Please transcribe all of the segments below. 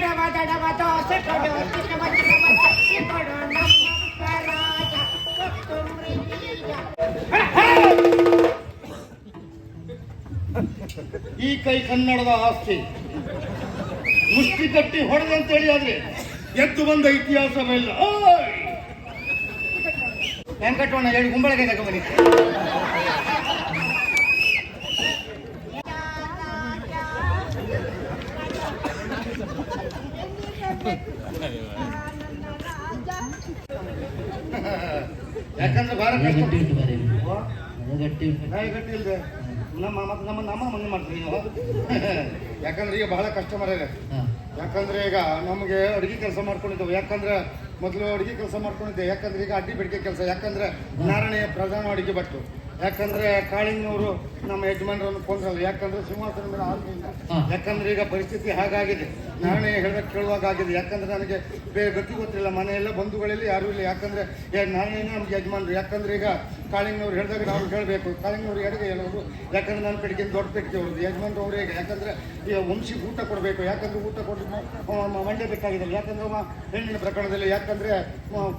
ದಡವ ದೋಸೆ ಕೊಡು ಚಿಕ್ಕವ ಚಿಕ್ಕವ ಚಟ್ನಿ ಕೊಡು ನಮ್ಮ ರಾಜ ಕೊತ್ತಂಬರಿ ಬೀಜ. ಈ ಕೈ ಕನ್ನಡದ ಆಸ್ತಿ. ಮುಷ್ಟಿ ಕಟ್ಟಿ ಹೊಡೆದಂತೇಳಿ ಆದ್ರೆ ಎದ್ದು ಬಂದ ಇತಿಹಾಸವಿಲ್ಲ. ವೆಂಕಟರಮಣ ಹೇಳಿ ಕುಂಬಳಕಾಯಿ ತಗೊಂಬನಿ. ಯಾಕಂದ್ರೆ ಭಾರ ಗಟ್ಟಿ ಇಲ್ದೆ ನಮ್ಮ ಮನೆ ಮಾಡ್ತೀವಿ ನೀವು. ಯಾಕಂದ್ರೆ ಈಗ ಬಹಳ ಕಷ್ಟ ಮರ್ಯಾದೆ. ಯಾಕಂದ್ರೆ ಈಗ ನಮಗೆ ಅಡುಗೆ ಕೆಲಸ ಮಾಡ್ಕೊಂಡಿದ್ದೇವೆ. ಯಾಕಂದ್ರೆ ಮೊದಲು ಅಡುಗೆ ಕೆಲಸ ಮಾಡ್ಕೊಂಡಿದ್ದೆ. ಯಾಕಂದ್ರೆ ಈಗ ಅಡ್ಡಿ ಬೆಡಿಕೆ ಕೆಲಸ. ಯಾಕಂದ್ರೆ ನಾರಾಯಣ ಪ್ರಧಾನ ಅಡುಗೆ ಭಟ್ರು. ಯಾಕಂದ್ರೆ ಕಾಳಿಂಗನವರು ನಮ್ಮ ಯಜಮಾನರನ್ನು ಕೊಂದ್ರಲ್ಲ. ಯಾಕಂದ್ರೆ ಸಿಂಹಾಸನ ಮೇಲೆ ಆದ್ರಿಂದ. ಯಾಕಂದ್ರೆ ಈಗ ಪರಿಸ್ಥಿತಿ ಹಾಗಾಗಿದೆ. ನಾರಾಯಣ ಹೇಳಿದಾಗ ಕೇಳುವಾಗ ಆಗಿದೆ. ಯಾಕಂದ್ರೆ ನನಗೆ ಬೇರೆ ಗತಿ ಗೊತ್ತಿಲ್ಲ. ಮನೆಯೆಲ್ಲ ಬಂಧುಗಳಲ್ಲಿ ಯಾರೂ ಇಲ್ಲ. ಯಾಕಂದ್ರೆ ನಾರಾಯಣ ನಮ್ಗೆ ಯಜಮಾನರು. ಯಾಕಂದ್ರೆ ಈಗ ಕಾಳಿಂಗನವ್ರು ಹೇಳಿದಾಗ ನಾವು ಹೇಳಬೇಕು. ಕಾಳಿಂಗನವ್ರು ಎಡಗೆ ಹೇಳೋರು. ಯಾಕಂದ್ರೆ ನನ್ನ ಪೆಟ್ಟಿಗೆ ದೊಡ್ಡ ಪೆಟ್ಟಿಗೆ ಅವ್ರದ್ದು ಯಜಮಾನರು ಅವರೇ. ಯಾಕಂದ್ರೆ ಈಗ ವಂಶಿಗೆ ಊಟ ಕೊಡಬೇಕು. ಯಾಕಂದ್ರೆ ಊಟ ಕೊಟ್ಟು ಮಂಡ್ಯ ಪೆಟ್ಟಾಗಿದ್ದಲ್ಲ. ಯಾಕಂದ್ರೆ ಹೆಣ್ಣಿನ ಪ್ರಕರಣದಲ್ಲಿ ಯಾಕಂದ್ರೆ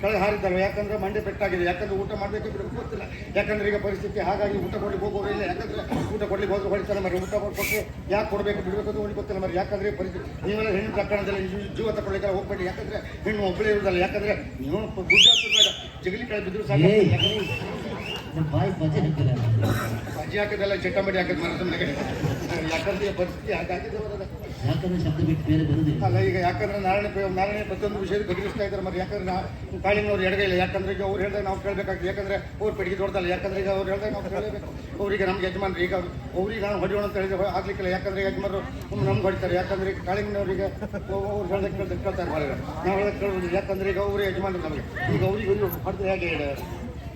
ಕೆಳಗೆ ಹಾರಿದ್ದಲ್ಲ. ಯಾಕಂದ್ರೆ ಮಂಡ್ಯ ಪೆಟ್ಟಾಗಿದೆ. ಯಾಕಂದ್ರೆ ಊಟ ಮಾಡಬೇಕು ಬಿಡಬೇಕು ಗೊತ್ತಿಲ್ಲ. ಯಾಕಂದ್ರೆ ಈಗ ಪರಿಸ್ಥಿತಿ ಹಾಗಾಗಿ ಊಟ ಕೊಡ್ಲಿಕ್ಕೆ ಹೋಗೋರು ಇಲ್ಲ. ಯಾಕಂದ್ರೆ ಊಟ ಕೊಡ್ಲಿಕ್ಕೆ ಹೋದ್ರೆ ಹೊಡಿತಾರೆ ಮರಿ. ಊಟ ಕೊಟ್ಟು ಯಾಕೆ ಕೊಡಬೇಕು ಬಿಡಬೇಕು ಅಂತ ಹೊಡಿ ಗೊತ್ತಿಲ್ಲ ಮರಿ. ಯಾಕಂದ್ರೆ ಪರಿಸ್ಥಿತಿ ನೀವೆಲ್ಲ ಹೆಣ್ಣು ಪ್ರಕರಣದಲ್ಲಿ ಜೀವ ತಗೊಳ್ಳಿಕ್ಕೆ ಹೋಗ್ಬೇಡಿ. ಯಾಕಂದ್ರೆ ಹೆಣ್ಣು ಒಬ್ಬಳೇ ಇರೋದಲ್ಲ. ಯಾಕಂದ್ರೆ ನೀವು ಗುಡ್ಡ ಬೇಡ ಜಗಲಿ ಕಳೆ ಬಿದ್ರು ಸಾಕು. ಬಜ್ಜಿ ಹಾಕಿದೆಲ್ಲ ಚಟ್ಟಂಬಡಿ ಹಾಕಿದ್ ಮನಸ್ಸು ಮನೆಗಡೆ. ಯಾಕಂದ್ರೆ ಪರಿಸ್ಥಿತಿ ಹಾಗಾಗಿದೆ. ಯಾಕಂದ್ರೆ ಶಬ್ದ ಬಿಟ್ಟು ಬೇರೆ ಬರುದಿಲ್ಲ ಅಲ್ಲ. ಈಗ ಯಾಕಂದ್ರೆ ನಾರಾಯಣ ಪ್ರತಿಯೊಂದು ವಿಷಯ ಬದಲಿಸ್ತಾ ಇದ್ದಾರೆ ಮರಿ. ಯಾಕಂದ್ರೆ ಕಾಳಿಂಗನವ್ರು ಎಡಗೈ ಇಲ್ಲ. ಯಾಕಂದ್ರೆ ಈಗ ಅವ್ರು ಹೇಳಿದಾಗ ನಾವು ಕೇಳಬೇಕಾಗ್ತದೆ. ಯಾಕಂದ್ರೆ ಅವ್ರು ಪೆಟ್ಟಿಗೆ ದೊಡ್ಡದಲ್ಲ. ಯಾಕಂದ್ರೆ ಈಗ ಅವ್ರು ಹೇಳಿದಾಗ ನಾವು ಕೇಳಬೇಕು. ಅವ್ರಿಗೆ ನಮ್ಗೆ ಯಜಮಾನ್ರು ಈಗ ಅವ್ರಿಗೆ ನಾವು ಹೊಡಿಯೋಣ ಅಂತ ಹೇಳಿದ್ರೆ ಆಗ್ಲಿಕ್ಕಿಲ್ಲ. ಯಾಕಂದ್ರೆ ಯಜಮಾನರು ನಮ್ಗೆ ಹೊಡಿತಾರೆ. ಯಾಕಂದ್ರೆ ಈಗ ಕಾಳಿಂಗನವ್ರಿಗೆ ಅವ್ರು ಹೇಳ್ದಾಗ ಕೇಳ್ತಾರೆ ಹೊರಗೆ. ನಾವು ಹೇಳಕ್ ಕೇಳೋದಿಲ್ಲ. ಯಾಕಂದ್ರೆ ಈಗ ಅವರೇ ಯಜಮಾನರು ನಮಗೆ. ಈಗ ಅವ್ರಿಗೆ ಹೊಡೆದ್ರೆ ಹೇಗೆ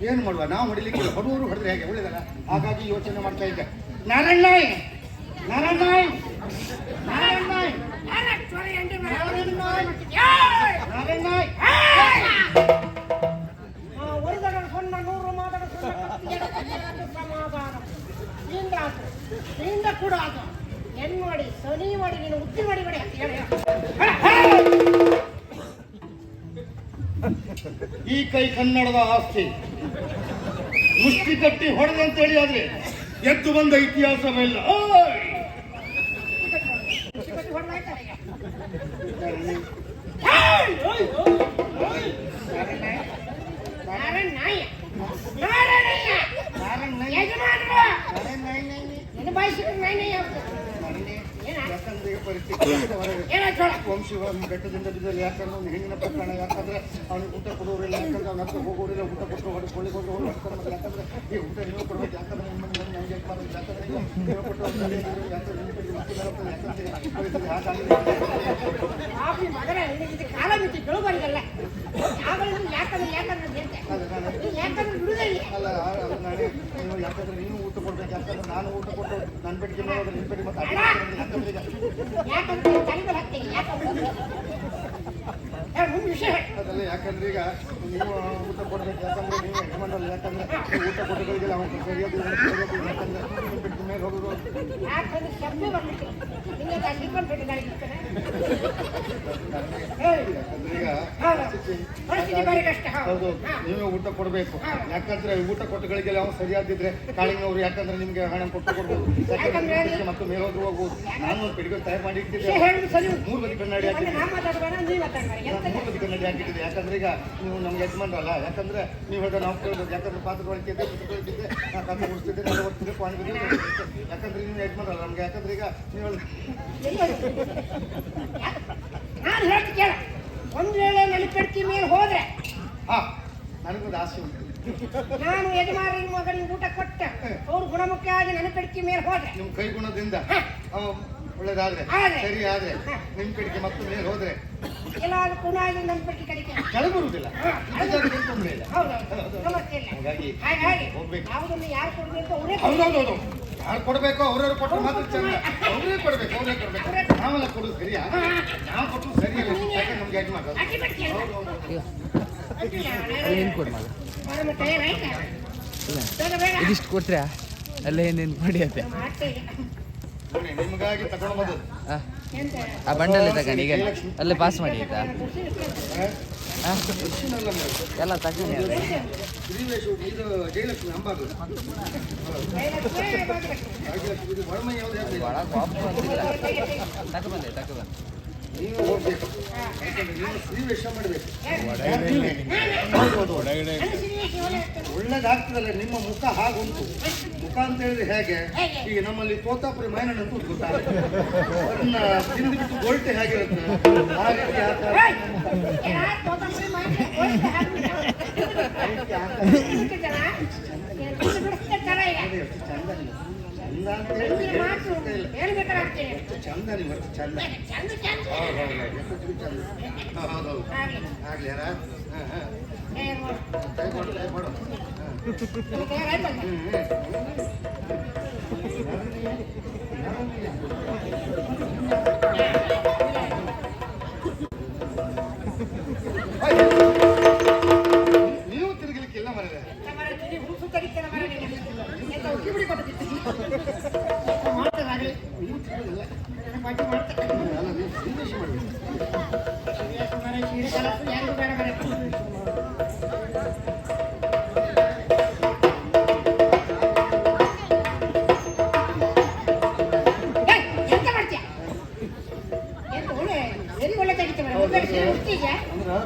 ಏನು ಮಾಡುವ? ನಾವು ಹೊಡಿಲಿಕ್ಕಿಲ್ಲ. ಹೊಡುವರು ಹೊಡೆದ್ರೆ ಹೇಗೆ ಒಳ್ಳೆಯದಲ್ಲ. ಹಾಗಾಗಿ ಯೋಚನೆ ಮಾಡ್ತಾ ಇದ್ದೆ. ನಾರಾಯಣ ನಾರಾಯಣ ನಾರಾಯಣ ಕೂಡ ಹೆಣ್ ಮಾಡಿ ಸನಿ ಮಾಡಿ ನೀನು ಉತ್ತಿ ಮಾಡಿ ಮಾಡಿ. ಈ ಕೈ ಕನ್ನಡದ ಆಸ್ತಿ. ಮುಷ್ಟಿ ಕಟ್ಟಿ ಹೊಡೆದಂತೇಳಿ ಆದ್ರೆ ಎದ್ದು ಬಂದ ಇತಿಹಾಸವಿಲ್ಲ. ಯಾಕಂದ್ರೆ ಪರಿಸ್ಥಿತಿ ವಂಶಿ ಬೆಟ್ಟದಿಂದ ಬಿದ್ದಲ್ಲಿ. ಯಾಕಂದ್ರೆ ಒಂದು ಹೆಣ್ಣಿನ ಪ್ರಕರಣ. ಯಾಕಂದ್ರೆ ಅವ್ನಿಗೆ ಊಟ ಕೊಡೋರಿಲ್ಲ. ಯಾಕಂದ್ರೆ ಅವ್ನ ಹತ್ರ ಹೋಗೋರಿಲ್ಲ. ಊಟ ಕೊಟ್ಟರು ಹೊಡೆಕೊಳ್ಳಿ ಹೋಗಿ ಹೋಗಿ ಮಾಡ್ತಾರೆ. ಯಾಕಂದ್ರೆ ಈ ಊಟ ನೀವು ಕೊಡ್ಬೇಕು. ಯಾಕಂದ್ರೆ ನಮ್ಗೆ ಮಾಡೋದು. ಯಾಕಂದ್ರೆ ನೀವು ಕೊಟ್ಟು ಕಾಲ ಮಿತಿ ಕೇಳಬಾರ್ದಲ್ಲ. ಅಲ್ಲ ನಾನೇ ನೀವು ಯಾಕಂದ್ರೆ ನೀನು ಊಟ ಕೊಡ್ಬೇಕು. ಯಾಕಂದ್ರೆ ನಾನು ಊಟ ಕೊಟ್ಟು ನನ್ನ ಬೆಟ್ಟಿಗೆ ಮೇಲೆ ನಿಮ್ಮ ಬೆಟ್ಟಿಗೆ ಮತ್ತೆ ಅದಲ್ಲ. ಯಾಕಂದ್ರೆ ಈಗ ನೀವು ಊಟ ಕೊಡ್ಬೇಕು. ಯಾಕಂದ್ರೆ ನೀವು ಯಜಮಾನಲ್ಲ. ಯಾಕಂದ್ರೆ ಊಟ ಕೊಟ್ಟಗಳಿಗೆ ಅವನು ಸರಿಯಾದ. ಯಾಕಂದ್ರೆ ನಿಮ್ಮ ಬೆಟ್ಟಿಗೆ ಮೇಲೆ ಹೋಗೋದು. ಹೌದು ನೀವೇ ಊಟ ಕೊಡಬೇಕು. ಯಾಕಂದ್ರೆ ಊಟ ಕೊಟ್ಟಗಳಿಗೆ ಅವ್ನು ಸರಿಯಾದಿದ್ರೆ ಕಾಳಿಂಗವ್ರು ಯಾಕಂದ್ರೆ ನಿಮ್ಗೆ ಹಣ ಕೊಟ್ಟು ಕೊಡ್ಬೋದು. ಯಾಕಂದ್ರೆ ಮತ್ತು ಮೇಲೋದ್ರು ಹೋಗ್ಬೋದು. ನಾನು ಒಂದು ಪೆಟ್ಟಿಗೆ ತಯಾರು ಮಾಡಿ ಇಟ್ಟಿದ್ದೆ. 3 ಬದಿ ಕನ್ನಡಿ ಹಾಕಿದ್ದೆ. 3 ಬದಿ ಕನ್ನಡಿ ಹಾಕಿಟ್ಟಿದ್ದೆ. ಯಾಕಂದ್ರೆ ಈಗ ನೀವು ನಮ್ಗೆ ಯಜಮಾನ್ರಲ್ಲ. ಯಾಕಂದ್ರೆ ನೀವು ಹೇಳಿದ್ರೆ ನಾವು ಕೇಳ್ಬೋದು. ಯಾಕಂದ್ರೆ ಪಾತ್ರ ಹೊಳಿತಿದ್ದೆ ಬಿಟ್ಟಿದ್ದೆ. ನಾನು ಕಥೆ ಮುಗಿಸ್ತಿದ್ದೆ. ನಾನು ಬರ್ತಿದ್ದೆ ಪಾಣಿ ಬದಿ. ಯಾಕಂದ್ರೆ ನೀವು ಯಜಮಾನ್ರಲ್ಲ ನಮ್ಗೆ. ಯಾಕಂದ್ರೆ ಈಗ ನೀವು ನಾನು ಹೇಳ್ತಿ ಕೇಳ. ಒಂದು ವೇಳೆ ನನ್ನ ಪೆಟ್ಟಿ ಮೇಲೆ ಹೋದ್ರೆ ನನಗೊಂದು ಆಸೆ ಉಂಟು. ನಾನು ಯಜಮಾನರಿಗೆ ಮಗನಿಗೆ ಊಟ ಕೊಟ್ಟ ಅವ್ರು ಗುಣಮುಖ ಆಗಿ ನನ್ನ ಪೆಟ್ಟಿ ಮೇಲೆ ಹೋದ್ರೆ ನಿಮ್ಮ ಕೈ ಗುಣದಿಂದ ಒಳ್ಳೇದಾದ್ರೆ ಸರಿ ಆದ್ರೆ ನಿಮ್ ಪೆಟ್ಟಿಗೆ ಮತ್ತೆ ಮೇಲೆ ಹೋದ್ರೆ ಎಲ್ಲಾದ್ರೂ ಪುನಃ ನನ್ನ ಪೆಟ್ಟಿ ಕಡಿಕೆ ಕೆಳಗೆ ಬರುವುದಿಲ್ಲ. ಹಾಗಾಗಿ ಯಾವುದನ್ನು ಯಾರು ಕೊಡ್ಬೇಕು ಅವರೇ. ಹೌದೌದು ಯಾರು ಕೊಡ್ಬೇಕು ಅವ್ರವ್ರು ಕೊಟ್ಟರು ಮಾತ್ರ ಚಂದ. ಅವರೇ ಕೊಡ್ಬೇಕು. ನಾವೆಲ್ಲ ಕೊಡೋದು ಸರಿಯಾ? ನಾವು ಕೊಟ್ಟು ಸರಿಯಲ್ಲ. ಯಾಕಂದ್ರೆ ನಮ್ಗೆ ಯಾಕೆ ಮಾಡೋದು. ಏನ್ ಕೊಡ್ ಇದಿಷ್ಟು ಕೊಟ್ರೆ ಅಲ್ಲ ಏನೇನು ಮಾಡಿ ಅಂತ ನಿಮಗಾಗಿ ತಗೊಂಡು ಬಂದದ್ದು. ಎಂತ ಆ ಬಂಡಲ್ ತಗೊಂಡು ಈಗ ಅಲ್ಲೇ ಪಾಸ್ ಮಾಡಿ ಆಯ್ತಾ ದಕ್ಷಿಣಲ್ಲ ಮಾರ್ರೆ. ಎಲ್ಲ ತಗೊಂಡು ಶ್ರೀವೇಶ ಇದು ಜಯಲಕ್ಷ್ಮಿ ಅಂಬಾಗ್ಲು ಭಾಗ್ಯಲಕ್ಷ್ಮಿ ಇದು ಒಳಮೈ ಯಾವ್ದು ಹೇಳ್ತೀವಿ ಒಳ ವಾಪಸ್ ಬಂದಿಲ್ಲ ತಗೊಬಂದೆ ನೀವು ಹೋಗ್ಬೇಕು ಯಾಕಂದ್ರೆ ನೀವು ಶ್ರೀವೇಷ ಮಾಡಬೇಕು ಒಳ್ಳೇದಾಗ್ತದಲ್ಲ ನಿಮ್ಮ ಮುಖ ಹಾಗುಂಟು ಮುಖ ಅಂತ ಹೇಳಿದ್ರೆ ಹೇಗೆ ಈಗ ನಮ್ಮಲ್ಲಿ ತೋತಾಪುರಿ ಮೈನಣ್ಣ ಅಂತ ಗೊತ್ತಾಗುತ್ತೆ ಅದನ್ನ ತಿಂದು ಬಿಟ್ಟು ಗೊಲ್ಟೆ ಹೇಗಿರುತ್ತೆ ಆ ರೀತಿ ಆಕಾರ ಚಂದ ಅಂತ ಚಂದ ನೀವು ಅಷ್ಟು ಚಂದ ಹೌದೌದು ಚಂದ ಹೌದೌದು ಆಗ್ಲಿ ಯಾರ ಕೈ ಕೊಡು ನೀವು ತಿರುಗಲಿಕ್ಕಿಲ್ಲ ಮರದೆ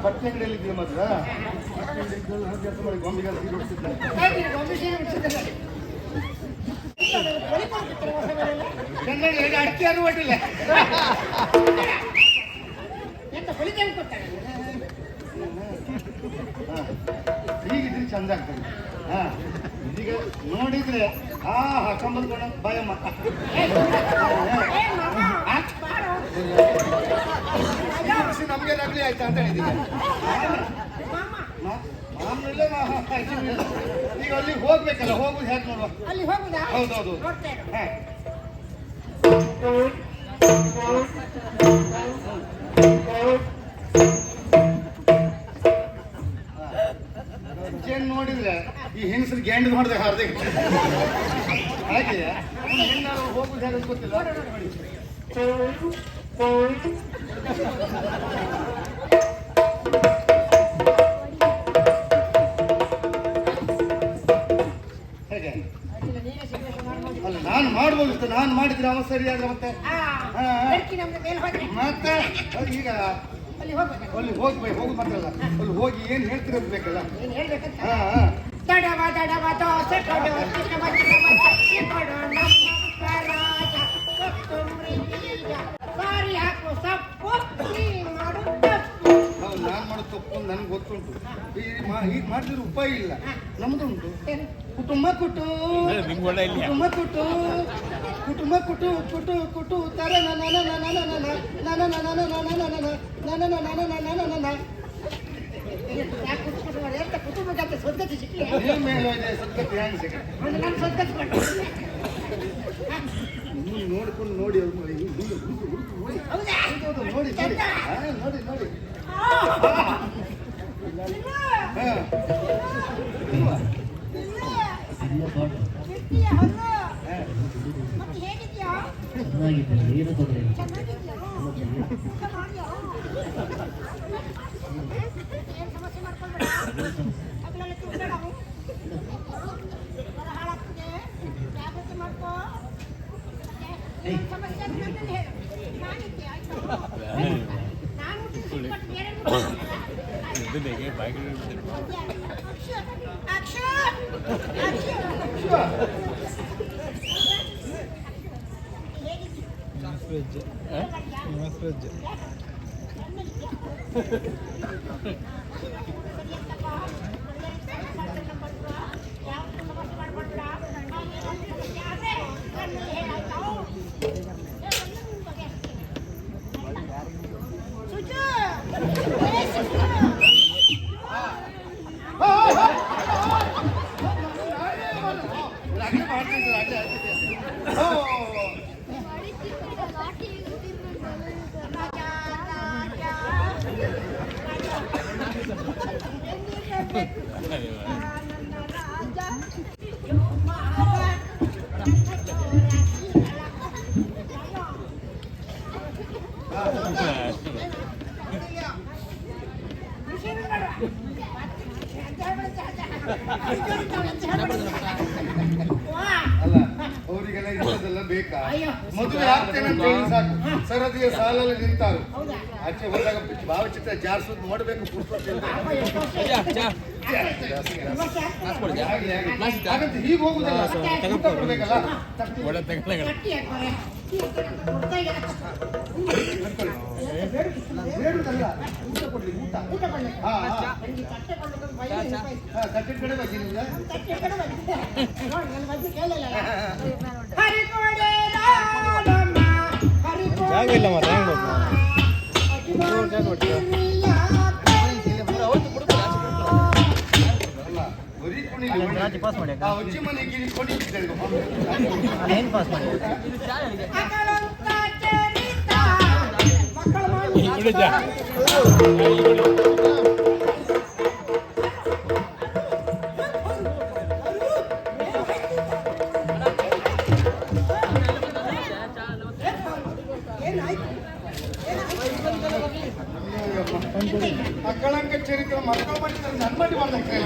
ಬಟ್ಟೆ ಅಂಗಡಿಯಲ್ಲಿ ಇದ್ದೀವಿ ಮಾತ್ರ ಗೊಂಬಿಗೆಲ್ಲ ಅಡಿಕೆ ಅದು ಒಡ್ಡಿಲ್ಲ ಹೀಗಿದ್ರೆ ಚಂದ ಆಗ್ತದೆ ಹಾ ಈಗ ನೋಡಿದ್ರೆ ಕಂಬಲ್ಕೊಂಡ ಬಾಯಮ್ಮ ನಮ್ಗೆ ನಗ್ಲಿ ಆಯ್ತಾ ಅಂತ ಹೇಳಿದ್ದೀನಿ ಈಗ ಅಲ್ಲಿಗೆ ಹೋಗ್ಬೇಕಲ್ಲ ಹೋಗುದು ಹೇಗೆ ನೋಡುವ ಅಲ್ಲಿ ಹೋಗುದಾ ಹೌದೌದು ಹಾ ನೋಡಿದ್ರೆ ಈ ಹೆಂಗಸರು ಗ್ಯಾಂಡ್ ಮಾಡಿದೆ ಹಾರ್ದೆ ಹಾಗೆ ಹೆಣ್ಣಾರು ಹೋಗುದು ಹೇಗೆ ಗೊತ್ತಿಲ್ಲ ಹೇಗೆ ಅಲ್ಲ ನಾನು ಮಾಡ್ಬೋದು ನಾನು ಮಾಡಿದ್ರೆ ಅವ ಸರಿ ಆದ್ರೆ ಮತ್ತೆ ಮತ್ತೆ ಈಗ ಅಲ್ಲಿ ಹೋಗ್ಬೇಕು ಹೋಗುದು ಮಾತ್ರ ಅಲ್ಲ ಅಲ್ಲಿ ಹೋಗಿ ಏನ್ ಹೇಳ್ತಿರ್ಬೇಕಲ್ಲ ಹಾ ದಡವ ದಡವ ದೋಸೆ ಕೊಡು ಚಿಕ್ಕವ ಕೊಡು ನಮಸ್ಕಾರ ಕೊತ್ತಂಬರಿ ಬೀಜ ಸಾರಿ ಹಾಕು ಸೊಪ್ಪು ನೀ ಮಾಡು ತಪ್ಪು ನಾನು ಮಾಡೋ ತಪ್ಪು ನನ್ಗೆ ಗೊತ್ತುಂಟು ಈಗ ಮಾಡಿದ್ರೆ ಉಪಾಯ ಇಲ್ಲ ನಮ್ದುಂಟು ಕುಟುಂಬ ಕುಟು ಕುಟುಂಬ ಕುಟು ಕುಟುಂಬ ಕುಟು ಕುಟು ಕುಟು ತರ ಕುಟುಂಬಕ್ಕೆ ಸ್ವದ್ಧತೆ ಸಿಕ್ಕಲಿ ಸದ್ಗತಿ ಹ್ಯಾಂಗ್ ಸಿಗ ನಾನು ಸ್ವದ್ಧತೆ ನೀವು ನೋಡ್ಕೊಂಡು ನೋಡಿ ನೋಡಿ ನೋಡಿ ನೋಡಿ ನೋಡಿ ನೋಡಿ ಚೆನ್ನಾಗಿದ್ದಾರೆ ಏನು ತೊಂದರೆ ಇಲ್ಲ ಬೇಕಾ ಅಯ್ಯೋ. ಮದುವೆ ಆಗ್ತೇನೆ ಅಂತ ಹೇಳಿ ಸಾಕು ಸರದಿಯ ಸಾಲಲ್ಲಿ ನಿಂತಾರು ಹೌದಾ? ಆಚೆ ಹೋದಾಗ ಭಾವಚಿತ್ರ ಜಾರ್ಸೋದು ನೋಡ್ಬೇಕು ಪುಷ್ಪಕ್ಕೆ ಅಂತ. ಅಪ್ಪ, ಎಷ್ಟು ವರ್ಷ ವರ್ಷ? ಆಗ್ಲಿ, ಆಗ್ಲಿ. ಹಾಗಂತ ಹೀಗೆ ಹೋಗುದಲ್ಲ ಊಟ ಕೊಡ್ಬೇಕಲ್ಲ ತಟ್ಟಿ ಗಟ್ಟಿ ಹಾಕ್ತಾರೆ. ಕೊಡ್ತಾ ಇಲ್ಲ. ಬೇಡುದಲ್ಲ ಊಟ ಕೊಡ್ಲಿ ಊಟ ಊಟ ಮಾಡ್ಲಿಕ್ಕೆ. ಹಾ ಹಾ ನನಗೆ ತಟ್ಟೆ ಕೊಂಡೋಗೋದು ಭಯ ನೆನಪಾಯ್ತು. ಕಟ್ಟಿದ ಕಡೆ ಬಗ್ಗೆ ನಿಮ್ಗೆ ತಟ್ಟೆ ಕಡೆ ಬಂದಿದೆ. ನೋಡಿ, ನನ್ನ ಬಗ್ಗೆ ಕೇಳಲಿಲ್ಲ. ಹರಿಕೋಡೆ ರಾಮಮ್ಮ, ಹರಿಕೋಡೆ ಅಲ್ಲ ಬರೀ ಕುಣಿಲಿ ಆ ಅಜ್ಜಿ ಮನೆಗೆ ಕೊಡಿದ್ದಾರೆ ಅಕಲಂತ ಚರಿತ ಮಕ್ಕಳ ಮಾಡಿ ಅಕ್ಕಳಂಕ ಚರಿತ್ರ ಮಕ್ಕಳು ಮಾಡಿದ್ರೆ ನನ್ನ ಮಾಡಿ ಮಾಡ್ದಂಗೆ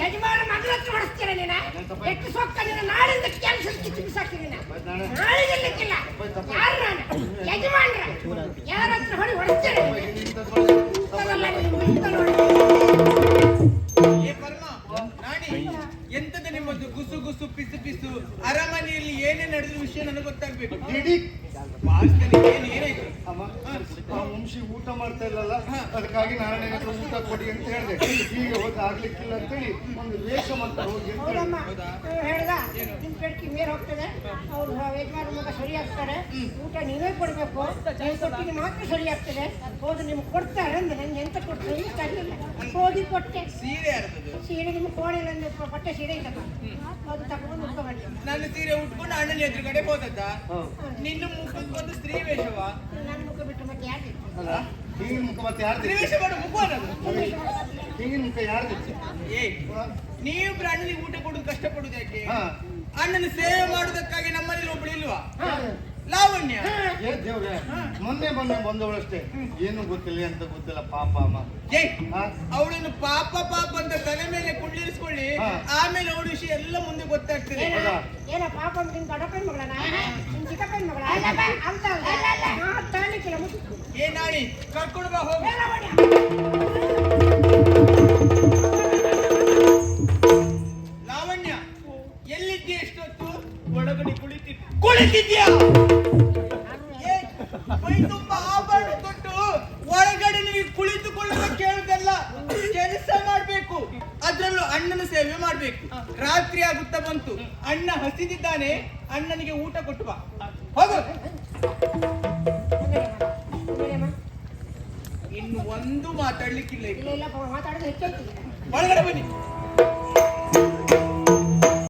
ಯಜಮಾನ ಮಗಳ ಹತ್ರ ಹೊಡಿಸ್ತೀರ ನೀನ ಎಷ್ಟು ಸೊಕ್ಕ ನೀನು ನಾಳಿಂದ ಕೆಲಸ ಕಿಚ್ಚು ಬಿಸಾಕ್ತೀನಿ ನಾಳಿಗಿರ್ಲಿಕ್ಕಿಲ್ಲ ಯಾರು ನಾನು ಯಜಮಾನ್ರ ಯಾರ ಹತ್ರ ಹೊಡಿಸ್ತೀರ ಎಂತದ ನಿಮ್ಮದು ಗುಸು ಗುಸು ಪಿಸು ಪಿಸು ಅರಮನೆಯಲ್ಲಿ ಏನೇ ನಡೆದ ವಿಷಯ ನನಗೆ ಗೊತ್ತಾಗ್ಬೇಕು ಇಡೀ ಏನಾಯ್ತು ಅಮ್ಮ ಆ ವಂಶಿ ಊಟ ಮಾಡ್ತಾ ಇಲ್ಲಲ್ಲ ಅದಕ್ಕಾಗಿ ನಾರಾಯಣ ಹತ್ರ ಊಟ ಕೊಡಿ ಅಂತ ಹೇಳಿದೆ ಹೀಗೆ ಹೋಗಿ ಆಗ್ಲಿಕ್ಕಿಲ್ಲ ಅಂತೇಳಿ ಒಂದು ವೇಷ ಮಾಡ್ತಾರೆ ಹೋಗಿ ಅಂತ ಹೌದಮ್ಮ ಹೇಳಿ. ಹೇಳ್ದ ನಿಮ್ ಪೆಟ್ಟಿ ಮೇಲ್ ಹೋಗ್ತದೆ ಅವ್ರು ಯಜಮಾನ ಮಗ ಸರಿ ಆಗ್ತಾರೆ ಊಟ ನೀವೇ ಕೊಡ್ಬೇಕು ನೀವು ಕೊಟ್ಟಿಗೆ ಮಾತ್ರ ಸರಿ ಆಗ್ತದೆ ಹೋದ್ರೆ ನಿಮ್ಗೆ ಕೊಡ್ತಾರೆ ಅಂದ್ರೆ ನಂಗೆ ಎಂತ ಕೊಡ್ತಾರೆ ಇಷ್ಟ ಆಗಲಿಲ್ಲ ಹೋಗಿ ಕೊಟ್ಟೆ ಸೀರೆ ಯಾರದು ಸೀರೆ ನಿಮ್ಗೆ ಕೋಣೆಲ್ಲ ಒಂದು ಪಟ್ಟೆ ಸೀರೆ ಇದ್ದಪ್ಪ ಅದು ತಗೊಂಡು ಉಟ್ಕೊಂಡ್ಬಂದೆ ನನ್ನ ಸೀರೆ ಉಟ್ಕೊಂಡು ಅಣ್ಣನ ಎದುರುಗಡೆ ಹೋದದ್ದ ನಿನ್ನ ಮುಖಕ್ಕೊಂದು ಸ್ತ್ರೀ ವೇಷವ ನನ್ನ ಮುಖ ಬಿಟ್ಟು ಮತ್ತೆ ಯಾಕೆ ಅಲ್ಲ ಹಿಂಗಿನ ಮುಖ ಮತ್ತೆ ಯಾರ್ದು ಸ್ತ್ರೀ ವೇಷ ಮಾಡೋ ಮುಖ ಅನ್ನೋದು ಹಿಂಗಿನ ಮುಖ ಯಾರ್ದು ಏ ನೀವಿಬ್ರು ಅಣ್ಣನಿಗೆ ಊಟ ಕೊಡೋದು ಕಷ್ಟಪಡುದು ಯಾಕೆ ಹಾ ಅಣ್ಣನ ಸೇವೆ ಮಾಡುವುದಕ್ಕಾಗಿ ನಮ್ಮನೇಲಿ ಒಬ್ಳು ಇಲ್ವಾ ಲಾವಣ್ಯ ಏ ದೇವ್ರೆ ಮೊನ್ನೆ ಬಂದವಳಷ್ಟೇ ಏನು ಗೊತ್ತಿಲ್ಲ ಅಂತ ಗೊತ್ತಿಲ್ಲ ಪಾಪ ಅಮ್ಮ ಏ ಹಾ? ಅವಳನ್ನು ಪಾಪ ಪಾಪ ಅಂತ ತಲೆ ಮೇಲೆ ಕುಳ್ಳಿರಿಸ್ಕೊಳ್ಳಿ ಹಾ. ಆಮೇಲೆ ಅವಳ ವಿಷಯ ಎಲ್ಲ ಮುಂದೆ ಗೊತ್ತಾಗ್ತದೆ ಹೌದಾ? ಏನ ಪಾಪ ನಿನ್ ದೊಡ್ಡಪ್ಪನ ಮಗಳನ ನಿನ್ ಚಿಕ್ಕಪ್ಪನ ಮಗಳ ಅಂತ ತಾಳಿಕ್ಕಿಲ್ಲ ಮುಟ್ಟು ಏ ನಾಣಿ ಕರ್ಕೊಂಡು ಬಾ ಹೋಗಿ ಲಾವಣ್ಯ ಎಲ್ಲಿದ್ದೀಯ ಎಷ್ಟೊತ್ತು ಒಳಗಡೆ ಕುಳಿತಿದ್ಯಾ ಏ, ಮೈ ತುಂಬ ಆಭರಣ ಕೊಟ್ಟು ಒಳಗಡೆ ನೀವು ಕುಳಿತುಕೊಳ್ಳುವ ಕೇಳುದಲ್ಲ ಕೆಲಸ ಮಾಡ್ಬೇಕು ಅದ್ರಲ್ಲೂ ಅಣ್ಣನ ಸೇವೆ ಮಾಡ್ಬೇಕು ರಾತ್ರಿ ಆಗುತ್ತಾ ಬಂತು ಅಣ್ಣ ಹಸಿದಿದ್ದಾನೆ ಅಣ್ಣನಿಗೆ ಊಟ ಕೊಟ್ಟು ಬಾ ಹೋಗು ಇನ್ನು ಒಂದು ಮಾತಾಡ್ಲಿಕ್ಕಿಲ್ಲ ಇಲ್ಲ ಇಲ್ಲ ಮಾತಾಡೋದು ಹೆಚ್ಚಾಯ್ತು ಒಳಗಡೆ ಬನ್ನಿ